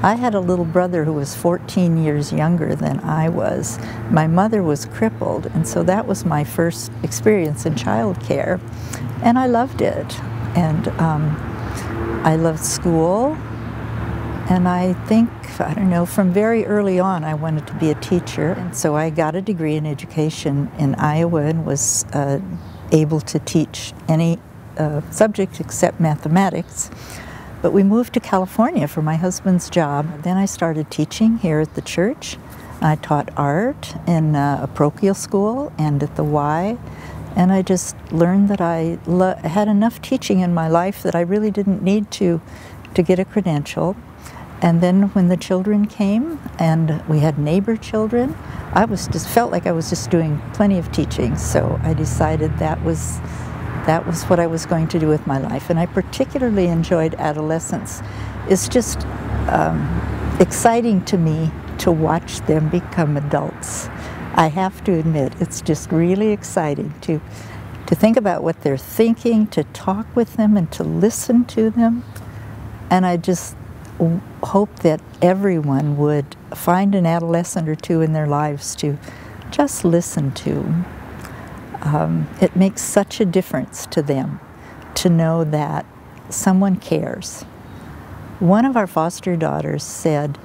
I had a little brother who was 14 years younger than I was. My mother was crippled, and so that was my first experience in childcare, and I loved it. And I loved school, and I think, I don't know, from very early on I wanted to be a teacher. And so I got a degree in education in Iowa and was able to teach any subject except mathematics. But we moved to California for my husband's job. Then I started teaching here at the church. I taught art in a parochial school and at the Y. And I just learned that I had enough teaching in my life that I really didn't need to get a credential. And then when the children came and we had neighbor children, I felt like I was just doing plenty of teaching. So I decided that was what I was going to do with my life. And I particularly enjoyed adolescence. It's just exciting to me to watch them become adults. I have to admit, it's just really exciting to think about what they're thinking, to talk with them and to listen to them. And I just hope that everyone would find an adolescent or two in their lives to just listen to. It makes such a difference to them to know that someone cares. One of our foster daughters said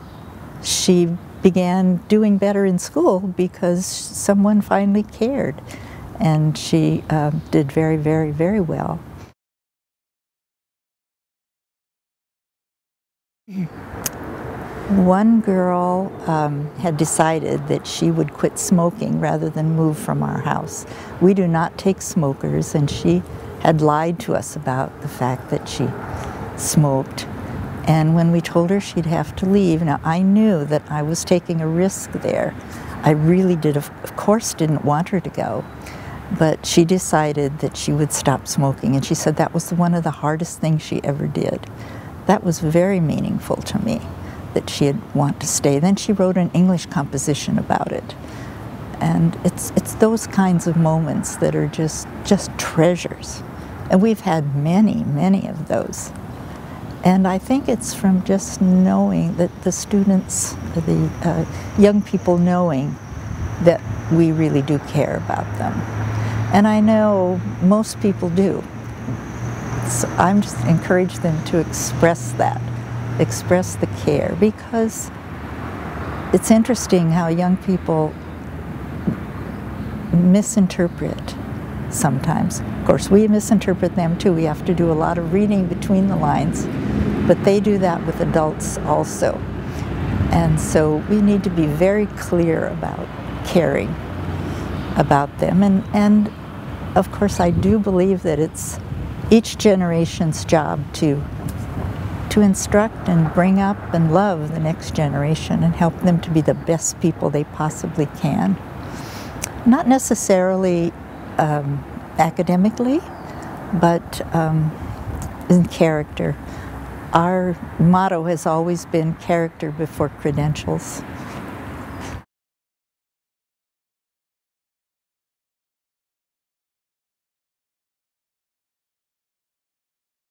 she began doing better in school because someone finally cared, and she did very, very, very well. One girl had decided that she would quit smoking rather than move from our house. We do not take smokers, and she had lied to us about the fact that she smoked. And when we told her she'd have to leave, now I knew that I was taking a risk there. I really did, of course, didn't want her to go. But she decided that she would stop smoking, and she said that was one of the hardest things she ever did. That was very meaningful to me, that she'd want to stay. Then she wrote an English composition about it. And it's those kinds of moments that are just treasures. And we've had many, many of those. And I think it's from just knowing that the students, the young people knowing that we really do care about them. And I know most people do. So I'm just encourage them to express that, express the care, because it's interesting how young people misinterpret sometimes. Of course, we misinterpret them too. We have to do a lot of reading between the lines, but they do that with adults also. And so we need to be very clear about caring about them. And of course, I do believe that it's each generation's job to instruct and bring up and love the next generation and help them to be the best people they possibly can. Not necessarily academically, but in character. Our motto has always been character before credentials.